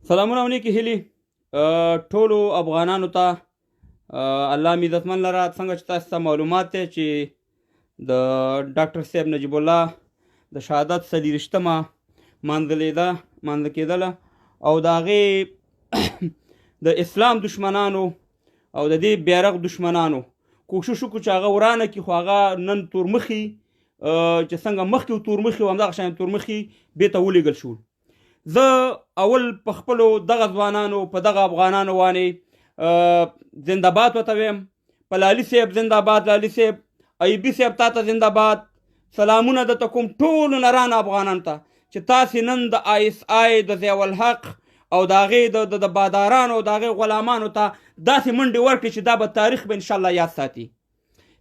سلامونه او نیکې هیلې ټولو افغانانو ته الله مې عزتمن لره. څنګه چې تاسو ته معلومات دی چې د ډاکټر صاحب نجیب الله د شهادت 40مه مانځل کېدله او د هغې د اسلام دشمنانو او د دې بیرغ دشمنانو کوشش وکړو چې هغه ورانه کړي، خو هغه نن تورمخي چې څنګه مخکې و تورمخي و همدغه شان تورمخي بېرته ولېږل شول. زه اول په خپلو دغه ځوانانو په دغه افغانانو باندې زنده‌باد ورته ویم. په لالي صاحب زنده‌باد، لالي صاحب، ایوبي صاحب تا ته زنده‌باد. سلامونه درته کوم ټولو نرانو افغانانو ته چې تاسې نن د ISI د ضیاء الحق او د هغې د بادارانو او د هغې غلامانو ته داسې منډې ورکړي چې دا به تاریخ به انشاءالله یاد ساتي.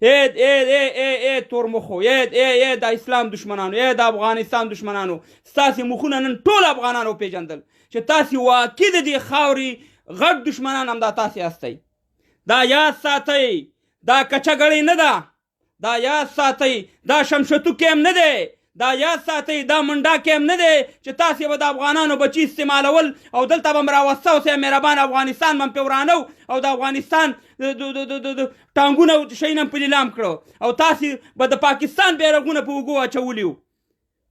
ای تورمخو، ای د اسلام دشمنانو، ای د افغانستان دشمنانو، ستاسې مخونه نن ټول افغانانو وپېژندل چې تاسې واقعي د دې خاورې غټ دشمنان همدا تاسې هستئ. دا یاد ساتئ، دا کچهګړۍ نه ده، دا یاد ساتئ، دا شمشتو کیم نه دی، دا یاد ساتئ، دا منډا کیم نه دی چې تاسې به د افغانانو بچي استعمالول او دلته به م راوسته اوسئ مهربان افغانستان به م پرې ورانه او د افغانستان ټانګونه او شیونه م په لیلام کړو او تاسې به د پاکستان بیرغونه په اوږو اچولي وو.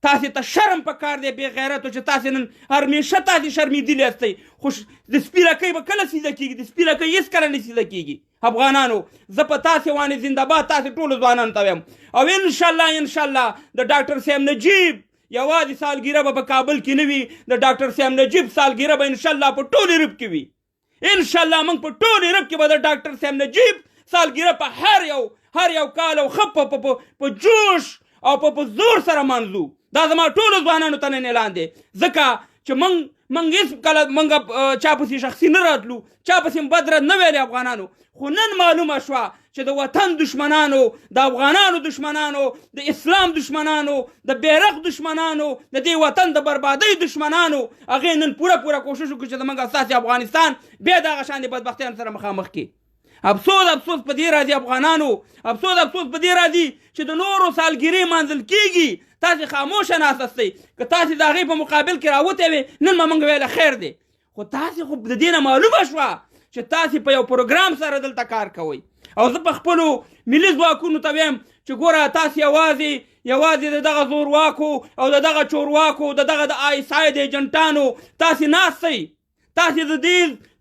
تاسې ته شرم په کار دی بې غیرتو چې تاسې نن همیشه تاسې شرمېدلي هستئ. خو د سپي رکۍ به کله سیده کېږي؟ د سپي رکۍ هېڅکله نه سیده کېږي. افغانانو زه په تاسې باندې زنده‌باد تاسې ټولو ځوانانو ته وایم او انشاءالله د ډاکټر صاحب نجیب یوازې سالګیره به په کابل کې نه وي، د ډاکټر صاحب نجیب سالګیره به انشاءالله په ټول یورپ کې وي. انشاءالله موږ په ټول یورپ کې به د ډاکټر صاحب نجیب سالګیره په هر یو کال او ښه په جوش او په زور سره منځو. دا زما ټولو ځوانانو ته نن اعلان دی، ځکه چې موږ هېڅ کله موږ چا پسې شخصي نه راتلو، چا پسې بد رد نه ویلې افغانانو. خو نن معلومه شوه چې د وطن دشمنانو، د افغانانو دشمنانو، د اسلام دشمنانو، د بیرغ دشمنانو، د دې وطن د بربادۍ دشمنانو هغې نن پوره کوشش وکړو چې زموږ اساسي افغانستان بیا د هغه شانې بدبختیانو سره مخامخ کړي. افسوس په دې راځي افغانانو، افسوس په دې راځي چې د نورو سالګیرې مانځل کېږي، تاسې خاموشه ناست هستئ. که تاسې د هغې په مقابل کې راوتی وې نن به موږ ویله خیر دی، خو تاسې خو د دې نه معلومه شوه چې تاسې په یو پروګرام سره دلته کار کوئ. او زه په خپلو ملي ځواکونو ته ویم چې ګوره تاسې یوازې د دغه زورواکو او د دغه چورواکو د دغه د ISI د ایجنټانو تاسې ناستئ، تاسې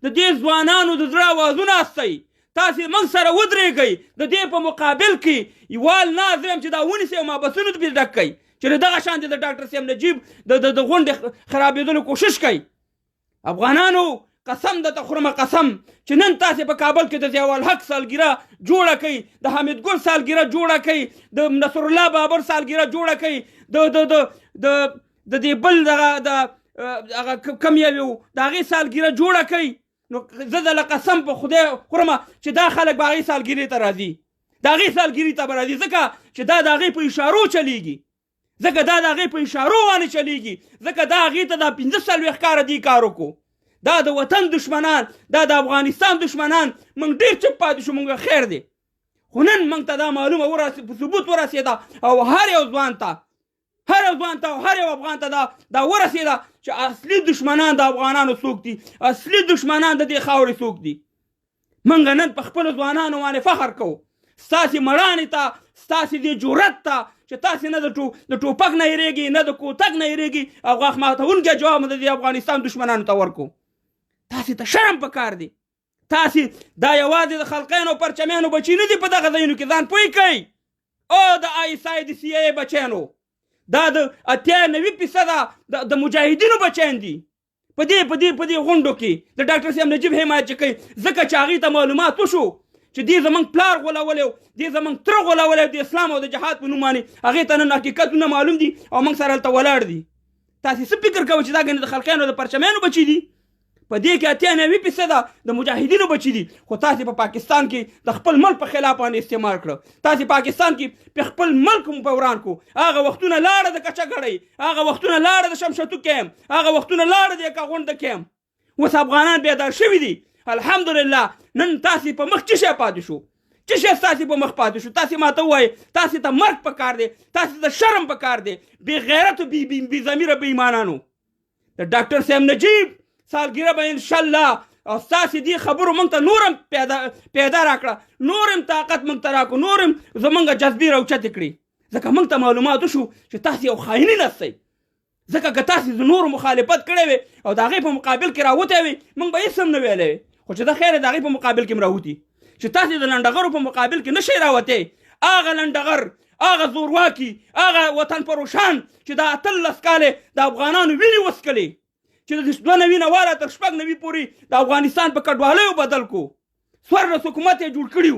د دې ځوانانو د زړه اوازونه هستئ. تاسې موږ سره ودرېږئ، د دې په مقابل کې یوال ناز یم چې دا ونیسئ او مابسونو ته پرې ډک کئ چې د دغه شان د ډاکټر صاحب نجیب د غونډې خرابېدلو کوشش کوي. افغانانو قسم درته خورمه قسم چې نن تاسې په کابل کې د ضیاء الحق سالګیره جوړه کړئ، د حامد ګل سالګیره جوړه کړئ، د نصر الله بابر سالګیره جوړه کړئ، د دې بل هغه کم یو د هغې سالګیره جوړه کړئ. نو زه د قسم په خدای خورمه چې دا خلک به هغې سالګیرې ته راځي، د هغې سالګیرې ته به راځي، ځکه چې دا د هغې په اشارو چلیږي، ځکه دا د هغې په اشارو باندې چلیږي، ځکه دا هغې ته دا 45 کاره دې کار وکړو. دا د وطن دشمنان، دا د افغانستان دشمنان موږ ډېر چپ پاتې شو، موږ خیر دی. خو نن موږ ته دا معلومه په ثبوت ورسېده او هر یو ځوان ته او هر یو افغان ته دا ورسېده چې اصلي دشمنان د افغانانو څوک دي، اصلي دشمنان د دې خاورې څوک دي. موږ نن په خپلو ځوانانو باندې فخر کوو، ستاسې مړانې ته، ستاسې دې جرأت ته چې تاسې نه د ټوپک نه یېرېږئ، نه د کوتک نه یېرېږئ او غاښ ماتونکی جواب مو د دې افغانستان دشمنانو ته ورکړو. تاسې ته شرم په کار دی. تاسې دا یوازې د خلقیانو او پرچمیانو بچي نه دي په دغه ځایونو کې، ځان پوه کئ. او د ISI د CIA بچیانو، دا د 98% د مجاهدینو بچیان دي په دې غونډو کې د ډاکټر صاحب نجیب حمایت چې کوي، ځکه چې هغې ته معلومات وشو چې دې زموږ پلار غولولی و، دې زموږ تره غولولی و د اسلام او د جهاد په نوم باندې، هغې ته نن حقیقتونه معلوم دي او موږ سره هلته ولاړ دي. تاسې څه فکر کوئ چې دا ګنې د خلقیانو د پرچمیانو بچي دي؟ په دې کې 98% د مجاهدینو بچي دي. خو تاسې په پاکستان کې د خپل ملک په خلاف باندې استعمال کړه، تاسې پاکستان کې په خپل ملک مو په وران کړو. هغه وختونه لاړه د کچهګړۍ، هغه وختونه لاړه د شمشتو کیم، هغه وختونه لاړه د یکا غونډ کیم. اوس افغانان بیدار شوي دي الحمدلله. نن تاسې په مخ څه شی پاتې شو؟ څه شی ستاسې په مخ پاتې شو؟ تاسې ماته ووایئ، تاسې ته مرګ په کار دی، تاسې ته شرم په کار دی، بې غیرتو بې ضمیره بې ایمانانو. د ډاکټر صاحب نجیب سالګره به انشاءالله او ستاسې دې خبرو موږ ته نور هم پیدا راکړه، نور هم طاقت موږ ته راکړو، نور هم زموږ جذبې راوچتې کړي، ځکه موږ ته معلومات وشو چې تاسې یو خاینین هستئ. ځکه که تاسې د نورو مخالفت کړی وي او د هغې په مقابل کې راوتی وي موږ به هېڅ هم نه ویلی وي، خو چې دا خیر د هغې په مقابل کې هم راوتي چې تاسې د لنډغرو په مقابل کې نشئ راوتی. هغه لنډغر، هغه زورواکي، هغه وطن پروشان چې دا 18 کاله د افغانانو وینې وڅکلې، چې د 92 تر 6 پورې د افغانستان په کډوالیو بدل کو، 14 حکومت یې جوړ کړي،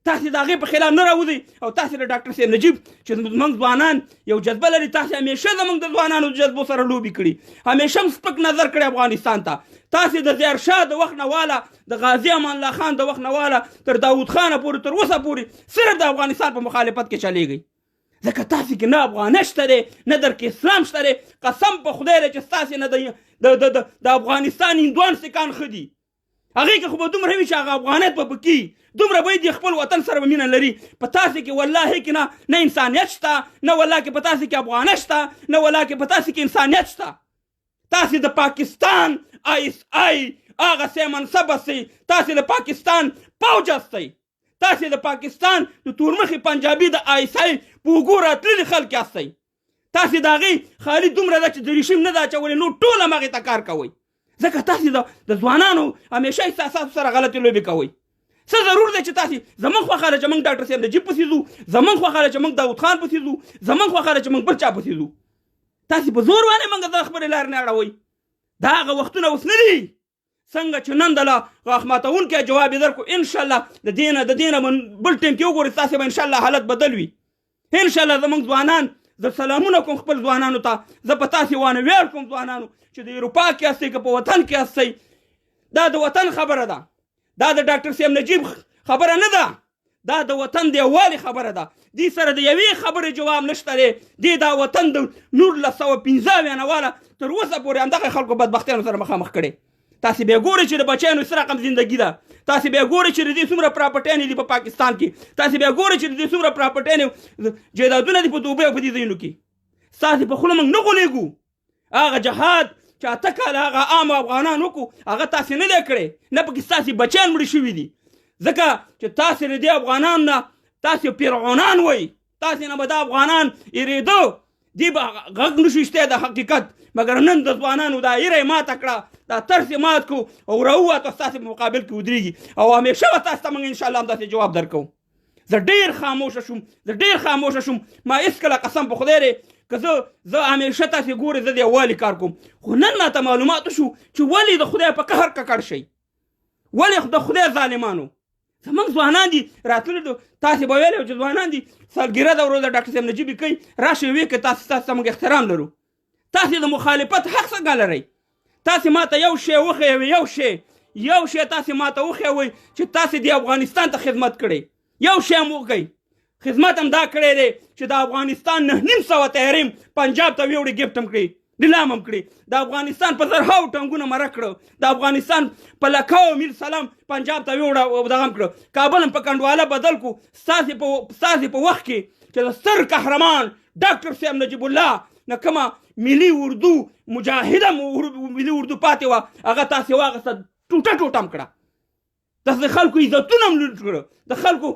تاسې د هغې په خلاف نه راوځئ. او تاسې د ډاکټر صاحب نجیب چې زموږ ځوانان یو جذبه لري، تاسې همیشه زموږ د ځوانانو د جذبو سره لوبې کړي، همیشه هم سپک نظر کړی افغانستان ته. تاسې د ظاهرشاه د وخت نه واله، د غازي امان الله خان د وخت نه واله تر داود خانه پورې، تر اوسه پورې صرف د افغانستان په مخالفت کې چلیږئ، ځکه تاسې کې نه افغانه شته دی، نه در کې اسلام شته دی. قسم په خدای دی چې ستاسې نه د افغانستان هندوان سکان ښه دي، هغې کې خو به دومره وي چې هغه افغانیت به پکې دومره باید د خپل وطن سره به مینه لري. په تاسې کې والله کې نه انسانیت شته، نه والله کې په تاسې کې افغانه شته، نه والله کې په تاسې کې انسانیت شته. تاسې د پاکستان ISI هغه سی منصب هستئ، تاسې د پاکستان پوج هستئ، تاسې د پاکستان د تورمخي پنجابي د ISI په اوږو راتللي خلک هستئ. تاسې د هغې خالي دومره ده چې د ریشم نه ده اچولې، نو ټول همغې ته کار کوئ، ځکه تاسې د ځوانانو همیشه احساساتو سره غلطې لوبې کوئ. څه ضرور دی چې تاسې زموږ خوښه ده چې موږ ډاکټر صاحب نجیب پسې ځو، زموږ خوښه ده چې موږ داود خان پسې ځو، زموږ خوښه ده چې موږ بل چا پسې ځو. تاسې په زور باندې موږ د خبرې لارې نه اړوئ. دا هغه وختونه اوس نه دي څنګه چې نن د لا غاښ ماتونکی جواب یې درکړو. انشاءالله د دې نه بل ټیم کې وګورئ ستاسې به انشاءالله حالت بدل وي. انشاءالله زموږ ځوانان، زه سلامونه کوم خپل ځوانانو ته، زه په تاسې وانه ویاړ کوم ځوانانو چې د اروپا کې هستئ که په وطن کې هستئ. دا د وطن خبره ده، دا د ډاکټر صاحب نجیب خبره نه ده، دا د وطن د یووالي خبره ده. دې سره د یوې خبرې جواب نشته دی. دې دا وطن د 1915 نه واله تر اوسه پورې همدغه خلکو بدبختیانو سره مخامخ کړی. تاسې بیا ګورئ چې د بچیانو څه رقم زندګي ده، تاسې بیا ګورئ چې د دې څومره پراپرټیانې دي په پاکستان کې، تاسې بیا ګورئ چې د دې څومره پراپرټیانې جایدادونه دي په دوبۍ او په دې ځایونو کې. ستاسې په خوله موږ نه غولېږو. هغه جهاد چې 8 کاله هغه عام افغانان وکړو هغه تاسې نه دی کړی، نه پکې ستاسې بچیان مړه شوي دي، ځکه چې تاسې له دې افغانانو نه تاسې فرعونان وایي، تاسې نه به دا افغانان هېرېده، دې به غږ نشو ایستی د حقیقت. مګر نن د ځوانانو دا هیره یې ماته کړه، دا ترس یې مات کړو او راووتو ستاسې په مقابل کې ودرېږي، او همیشه به تاسو ته موږ انشاءالله همداسې جواب درکوو. زه ډېر خاموشه شوم، ما هېڅکله قسم په خدای دی که زه همیشه تاسې ګورئ زه د یووالي کار کوم، خو نن ماته معلومات وشو چې ولې د خدای په قهر ککړ شئ، ولې د خدای ظالمانو. زموږ ځوانان دي راتللي، تاسې به ویلی چې ځوانان دي سالګیره ده ورځ د ډاکټر صاحب نجیب کوي، راشئ ویې که تاسې ته موږ احترام لرو. تاسې د مخالفت حق څنګه لرئ؟ تاسې ما ته یو شی وښیوئ، یو شی تاسې ما ته وښیوئ چې تاسې د افغانستان ته خدمت کړی، یو شی هم وښیئ. خدمت هم دا کړی دی چې د افغانستان 9,500 طیارې پنجاب ته ویوړې ګفټ هم کړي، نیلام هم کړي، د افغانستان په زرهاو ټنګونه مره کړه، د افغانستان په لکاو میل سلام پنجاب ته ویوړه دغه هم کړه، کابل هم په کنډواله بدل کړو. ستاسې په وخت کې چې د ستر قهرمان ډاکټر صاحب نجیب الله نه کومه ملي اردو مجاهده ملي اردو پاتې وه، هغه تاسې واخیسته ټوټه هم کړه، د خلکو عزتونه هم لوټ کړه، د خلکو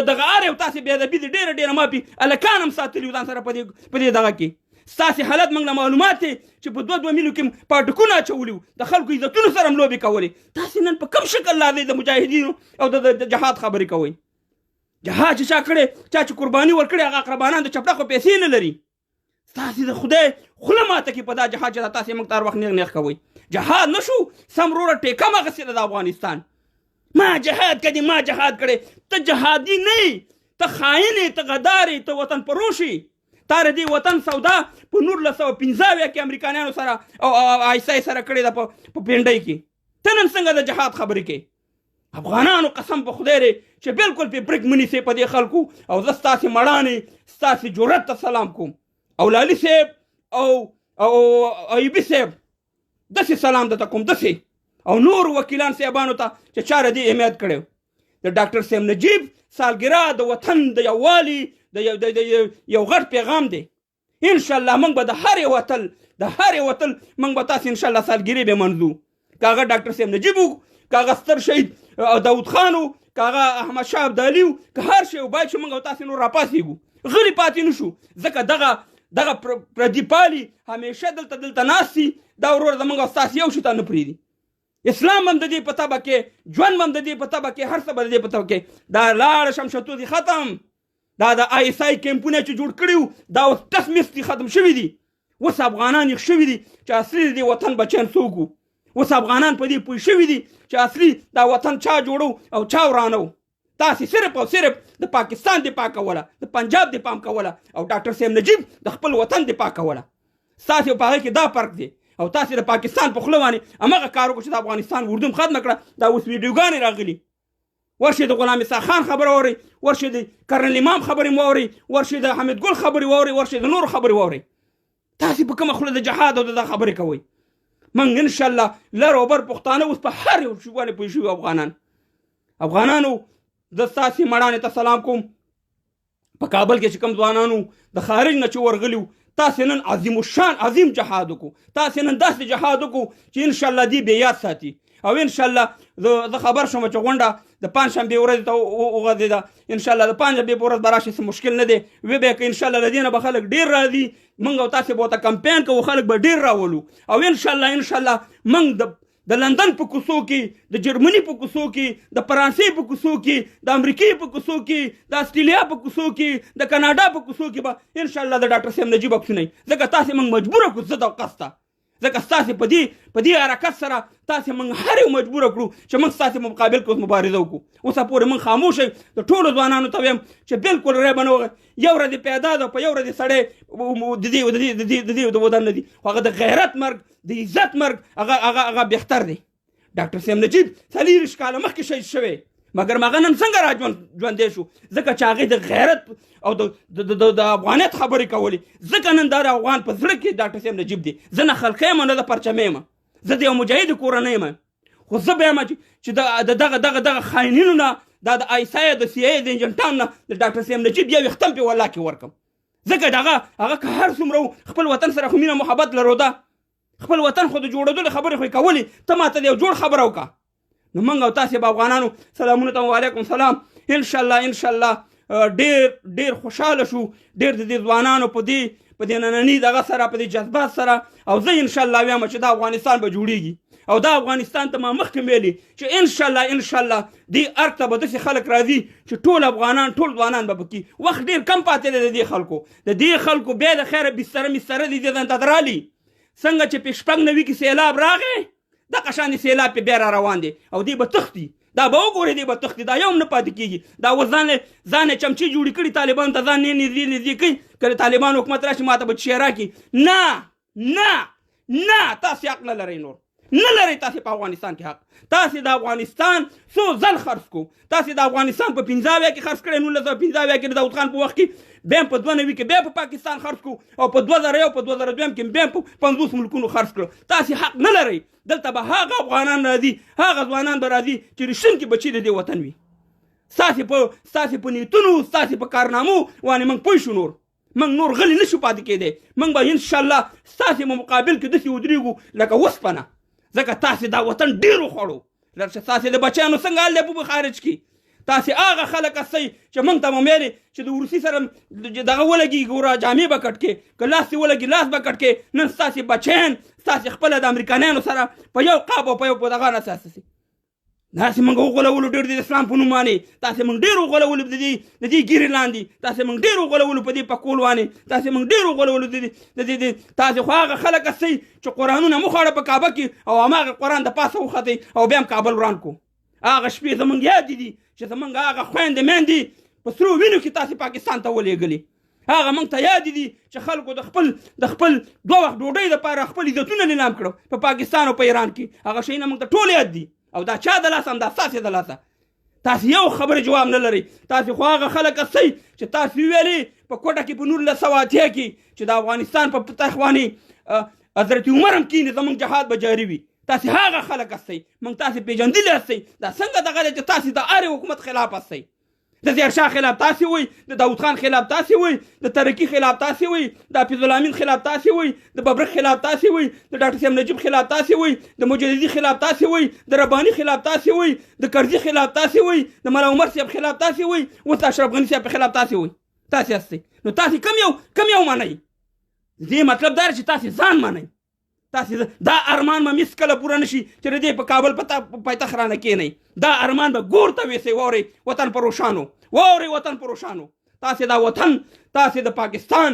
دغه هر یو تاسې بې ادبي دي ډېره مافي هلکان هم ساتلي ځان سره په دې دغه کې. ستاسې حالت موږ له معلومات دی چې په 2 میلو کې پاټکونه اچولي وو، د خلکو عزتونو سره هم لوبې کولې. تاسې نن په کوم شکل لازئ د مجاهدینو او د جهاد خبرې کوئ؟ جهاد چې چا کړی، چا چې قرباني ورکړې هغه اقربانان د چپړکو پیسې نه لري. ستاسې د خدای خوله ماته کې په دا جهاد چې تاسې موږ ته هر وخت نیغ کوئ. جهاد نه شو سم وروره ټیکه مه اخیستې ده د افغانستان. ما جهاد کړی، ته جهادي نه یې، ته خاین یې، ته غدار یې، ته وطن پروش یې. تا د دې وطن سودا په 1915 کې امریکایانو سره او ISI سره کړې ده په پینډۍ کې. ته نن څنګه د جهاد خبرې کوې؟ افغانانو قسم په خدای دی چې بالکل پې برک مه نیسئ په دې خلکو. او زه ستاسې مړانې ستاسې جرأت ته سلام کوم، او لالي صاحب او ایوبي صاحب داسې سلام درته کوم، داسې او نور وکیلان صاحبانو ته چې چاره دې حمایت کړی. د ډاکټر صاحب نجیب سالګره د وطن د یووالي د یو غټ پیغام دی. ان شاء الله موږ به د هر وتل موږ به تاسو ان شاء الله سالګری به منځو کاغه ډاکټر صاحب نجیب کاغه ستر شهید داود خان کاغه احمد شاه ابدالي که هر شی باید چې موږ تاسو نور راپاسېږو غلی پاتې نشو ځکه دغه پردي پالي همیشه دلته ناستي دا ورور زموږ او ستاسو یو شي ته نه پرېږدي اسلام هم د دې په تبه کې ژوند هم د دې په تبه کې هر څه به د دې په تبه کې دا لاړ شمشتو دي ختم دا د آی اس آی کیمپونه چې جوړ کړي دا اوس ټسمیس دي ختم شوي دي اوس افغانان یې شوي دي چې اصلي د وطن بچیان څوک وو اوس افغانان په دې پوه شوي دي چې اصلي دا وطن چا جوړو او چا ورانو تاسې صرف او صرف د پاکستان دفاع کوله د پنجاب دفاع کوله او ډاکټر صاحب نجیب د خپل وطن دفاع کوله ستاسې په هغه کې دا فرق دی او تاسې د پاکستان په خوله باندې همغه کار وکړو چې د افغانستان اردو هم ختمه کړه دا اوس ویډیوګانې راغلي ورشئ د غلام اسحاق خان خبره واورئ ورشئ د کرنل امام خبرې واورئ ورشئ د حمید ګل خبرې واورئ ورشئ د نورو خبرې واورئ تاسې په کومه خوله د جهاد او د خبرې کوئ موږ انشاءالله لر او بر پښتانه اوس په هر یو شي باندې پوه شوي افغانانو د ستاسې مړانې ته سلام کوم په کابل کې چې کوم ځوانانو د خارج نه چې ورغلي تاسې نن عظیم الشان عظیم جهاد وکړو تاسې نن داسې جهاد وکړو چې انشاءالله دې بې یاد ساتي او انشاءالله زه خبر شوم چې غونډه د پنجشنبې ورځې ته وغځېده انشاءالله د پنجشنبې په ورځ به راشي څه مشکل نه دی وی به که انشاءالله له دې نه به خلک ډېر راځي موږ او تاسې به ورته کمپین کوو خلک به ډېر راولو او انشاءالله موږ د لندن په کوڅو کې د جرمني په کوڅو کې د فرانسې په کوڅو کې د امریکې په کوڅو کې د استرالیا په کوڅو کې د کاناډا په کوڅو کې به انشاءالله د ډاکټر صاحب نجیب عکسونه ځکه تاسې موږ مجبوره کړو ضد او قصد ځکه ستاسې په دې حرکت سره تاسې موږ هر یو مجبوره کړو چې موږ ستاسې په مقابل کې اوس مبارزه وکړو اوسه پورې موږ خاموش یو د ټولو ځوانانو ته وایم چې بالکل ری به نه وغه یو ورځې پیدا ده په یو ورځې سړی د دې د ودان نه دي خو هغه د غیرت مرګ د عزت مرګ هغه بهتر دی ډاکټر صاحب نجیب 40 کاله مخکې شهید شوی مګر هغه نن څنګه را ژوندی شو ځکه چې هغې د غیرت او د افغانیت خبرې کولې ځکه نن دا د افغان په زړه کې ډاکټر صاحب نجیب دی زه نه خلقی یم نه د پرچمې یم زه د یو مجاهد کورنۍ یم خو زه به یم چې دغه خاینینو نه دا د آی اس آی د سی ای د ایجنټانو نه د ډاکټر صاحب نجیب یو وختم په والله کې ورکم ځکه هغه که هر څومره خپل وطن سره خو مینه محبت لرو ده خپل وطن خو د جوړېدلو خبرې خو یې کولې ته ماته د یو جوړ خبره وکړه نو موږ او تاسې به افغانانو سلامونه ته وعلیکم سلام انشاءالله ډېر خوشحاله شو ډېر د دې ځوانانو په دې ننني دغه سره په دې جذبات سره او زه انشاءالله وایم چې دا افغانستان به جوړېږي او دا افغانستان ته ما مخکې ویلي چې انشاءالله دې ارګ ته به داسې خلک راځي چې ټول افغانان ټول ځوانان به پکې وخت ډېر کم پاتې دی د دې خلکو بیا د خیره بستره دي دې ته درالي څنګه چې په شپږ نوي کې سیلاب راغی دغه شان سیلاب په بیا را روان دی او دی به تښتي دا به وګورئ دی به تښتي دا یو هم نه پاتې کېږي دا اوس ځان یې چمچې جوړې کړي طالبانو ته ځان یې نږدې کوي که د طالبانو حکومت راشي ما ته به شی راکړي نه تاسې حق نه لرئ نور نه لرئ تاسې په افغانستان کې حق تاسې د افغانستان څو ځل خرڅ کړو تاسې د افغانستان په 15 کې خرڅ کړی 1915 کې د داود خان په وخت کې بیا په 92 کې بیا په پاکستان خرڅ کړو او په 2001 په 2002 کې بیا په 50 ملکونو خرڅ کړو تاسې حق نه لرئ دلته به هغه افغانان راځي هغه ځوانان به راځي چې رښتونکي بچي د دې وطن وي ستاسې په نیتونو ستاسې په کارنامو وانې موږ پوه شو موږ نور غلي نه شو پاتې کېدی موږ به انشاءالله ستاسې په مقابل کې داسې ودرېږو لکه وسپنه ځکه تاسې دا وطن ډېر وخوړو لکه ستاسې د بچیانو څنګه حال دی په خارج کې تاسې هغه خلک هستئ چې موږ ته مو ویلې چې د روسي سره دغه ولګي ګوره جامې به کټ کې که لاس دې ولګي لاس به کټ کې نن ستاسې بچیان ستاسې خپله د امریکایانو سره په یو قاب او په یو په دغه نه اساسي داسې موږ وغولولو ډېر د اسلام په نوم باندې تاسې موږ ډېر وغولولو د دې ګیرې لاندې تاسې موږ ډېر وغولولو په دې پکول باندې تاسې موږ ډېر وغولولو د تاسې خو هغه خلک هستئ چې قرآنونه مخواړه په کعبه کې او هماغه قرآن د پاسه وختئ او بیا هم کابل وران کړو هغه شپې زموږ یاد دي چې زموږ هغه خویندې میندې په سرو وینو کې تاسې پاکستان ته ولېږلي هغه موږ ته یاد دي چې خلکو د خپل 2 وخت ډوډۍ دپاره خپل عزتونه نیلام کړو په پاکستان او په ایران کې هغه شیونه موږ ته ټول یاد دي او دا چا د لاسه همدا ستاسې د لاسه تاسې یو خبرې جواب نه لرئ تاسې خو هغه خلک هستئ چې تاسې ویلې په کوټه کې په 1980 کې چې د افغانستان په تخ باندې حضرت عمر هم کښېني زموږ جهاد به جاري وي تاسې هغه خلک هستئ موږ تاسې پېژندلي هستئ دا څنګه دغه دی چې تاسې د هرې حکومت خلاف هستئ د ظاهرشاه خلاف تاسې وایي، د داود خان خلاف تاسې وایي، د ترکي خلاف تاسې وایي، د حفیظ الله امین خلاف تاسې وایي، د ببرک خلاف تاسې وایي، د ډاکټر صاحب نجیب خلاف تاسې وایي، د مجددي خلاف تاسې وایي، د رباني خلاف تاسې وایي، د کرزي خلاف تاسې وایي، د مولا عمر صاحب خلاف تاسې وایي، اوس د اشرف غني صاحب په خلاف تاسې وایي. تاسې هستئ. نو تاسې کم یو منئ؟ دې مطلب دا چې تاسې ځان منئ. تاسې دا ارمان به مس کله پوره نشي چې د دې په کابل په پایتخت رانه کښېنئ. دا ارمان به ګور ته ویسئ. واورئ وطن پروشانو، واورئ وطن پروشانو، تاسې دا وطن، تاسې د پاکستان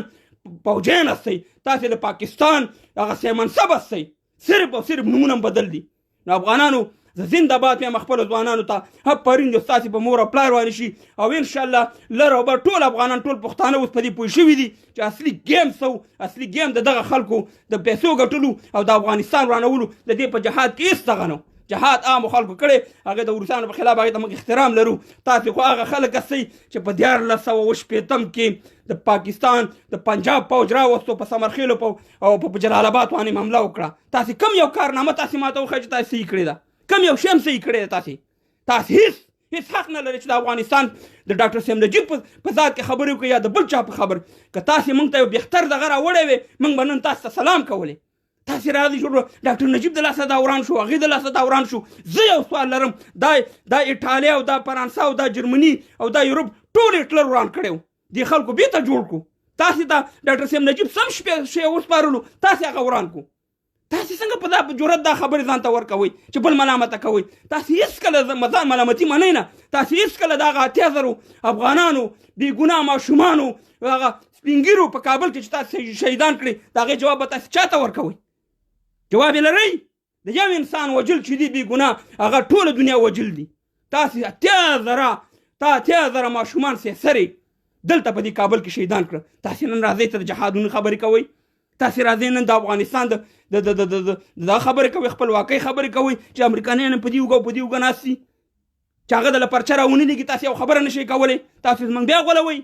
پوجین هستئ، تاسې د پاکستان هغه سي منصب هستئ. صرف او صرف نومونه بدل دي. نو افغانانو زه زنده باد وایم خپلو ځوانانو ته هپرین دې ستاسې په مور او پلار وانه شي او انشاءالله لر او بر ټول افغانان ټول پښتانه اوس په دې پوه شوي دي چې اصلي گیم څه اصلي گیم د دغه خلکو د پیسو ګټلو او د افغانستان ورانولو د دې په جهاد کې هېڅ دغه نه جهاد عامو خلکو کړی، هغې د روسانو په خلاف هغې ته موږ احترام لرو. تاسې خو هغه خلک هستئ چې په 1480 کې د پاکستان د پنجاب پوج راوستو په سمرخیلو او په جلال آباد باندې حمله وکړه. تاسې کوم یو کارنامه تاسې ماته وښایئ چې تاسې صحیح کړې ده؟ کوم یو شی هم صحیح کړی ده؟ تاسې هېڅ حق نه لرئ چې د افغانستان د ډاکټر صاحب نجیب په ذات کې خبرې وکړئ یا د بل چا په خبر. که تاسې موږ ته یو بهتر دغه راوړی وې موږ به نن تاسو ته سلام کولی. تاسې راځئ چې ډاکټر نجیب د لاسه دا وران شو، هغې د لاسه دا وران شو. زه یو سوال لرم، دا ایټالیا او دا فرانسه او دا جرمني او دا یورپ ټول هټلر وران کړی و، دې خلکو بېرته جوړ کړو. تاسې ته ډاکټر صاحب نجیب سم شی وسپارلو، تاسې هغه وران کړو. تاسې څنګه په دا جرأت دا خبرې ځان ته ورکوئ چې بل ملامته کوئ؟ تاسې هېڅکله ځان ملامتي منئ نه. تاسې هېڅکله د هغه 80,000 افغانانو بېګناه ماشومانو هغه سپین ږیرو په کابل کې چې تاسې شهیدان کړي د هغې جواب به تاسې چا ته ورکوئ؟ جواب یې لرئ؟ د یو انسان وجل چې دي بېګناه هغه ټوله دنیا وجل دي. تاسې 80,000 ماشومان سرې دلته په دې کابل کې شهیدان کړه. تاسې نن راځئ ته د جهادونو خبرې کوئ؟ تاسې راځئ نن د افغانستان د خبرې کوئ، خپلواکۍ خبرې کوئ چې امریکایان په دې اوږه او په دې اوږه ناست دي چې هغه د له پرچه راونه لګي. تاسې یو خبره نشئ کولی. تاسې زموږ بیا غولوئ.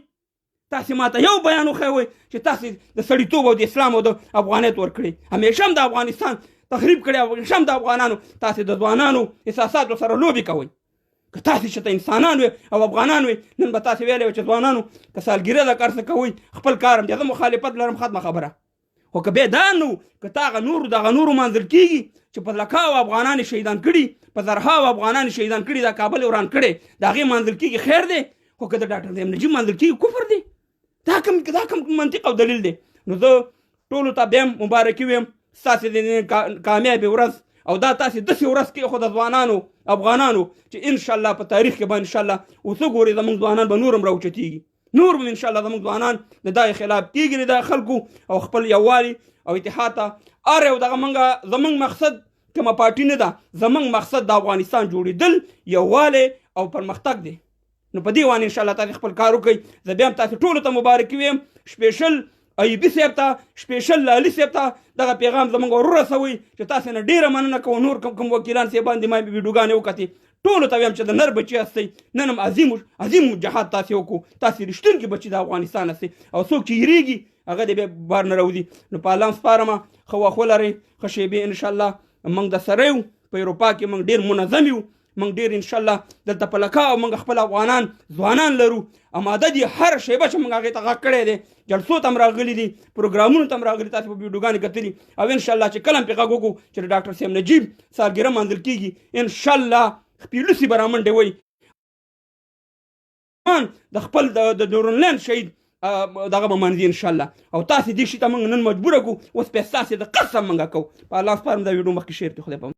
تاسې ماته یو بیان وښیوئ چې تاسې د سړیتوب او د اسلام او د افغانیت ورکړئ. همیشه هم د افغانستان تخریب کړی، همیشه هم د افغانانو تاسې د ځوانانو احساساتو سره لوبې کوئ. که تاسې چې ته انسانان وي او افغانان وي نن به تاسې ویلی وي چې ځوانانو که سالګیره ده کار څه کوئ خپل کار هم دی، زه مخالفت لرم، ختمه خبره. خو که بیا دا نو که تا دغه نورو منځل کېږي چې په لکاو افغانان شهیدان کړي، په زرهاو افغانان شهیدان کړي، دا کابل وران کړی، د هغې منځل کېږي خیر دی. خو که د ډاکټر صاحب نجیب منځل کېږي کفر دی. دا کوم منطق او دلیل دی؟ نو زه ټولو ته بیا مبارکي ویم ستاسې د کامیابې ورځ او دا تاسې داسې ورځ کې خو د ځوانانو افغانانو چې انشاءالله په تاریخ کې به انشاءالله اوس وګورئ زموږ ځوانان به نور هم راوچتېږي، نور به انشاءالله زموږ ځوانان د دغې خلاف کېږي د خلکو او خپل یووالي او اتحاد ته هر یو دغه زموږ مقصد کومه پارټي نه ده، زموږ مقصد د افغانستان جوړېدل، یووالی او پرمختګ دی. نو په دې باندې انشاءالله تاسې خپل کار وکړئ. زه بیا هم تاسې ټولو ته مبارکي ویم، سپیشل ایوبي صاحب ته، سپیشل لالي صاحب ته دغه پیغام زموږ ورسوئ چې تاسې نه ډېره مننه کوو. نور کوم وکیلان صاحبان دي ما ویډیوګانې وکتې، ټولو ته ویم چې د نر بچي هستئ، نن هم عظیم جهاد تاسې وکړو. تاسې رښتونکي بچي د افغانستان هستئ او څوک چې هېرېږي هغه دې بیا بار نه راوځي. نو په الله سپارمه، ښه وخت ولرئ، ښه شېبې انشاءالله موږ د سره یو په اروپا کې موږ ډېر منظم یو، موږ ډېر انشاءالله دلته په لکاو موږ خپل افغانان ځوانان لرو، اماده دي هر شیبه چې موږ هغې ته غږ کړی دی، جلسو ته هم راغلي دي، پروګرامونو ته هم راغلي، تاسې په ویډیوګانې کتلي او انشاءالله چې کله هم پرې غږ وکړو چې د ډاکټر صاحب نجیب سالګیره مانځل کېږي انشاءالله خپلوسي به رامنډې وایي د خپل د نورنلند شهید دغه به منځي انشاءالله. او تاسې دې شي ته موږ نن مجبوره کړو، اوس بیا ستاسې د قسم موږ کوو. په الله سپارم دا ویډیو مخکې شیر کړئ. خدای په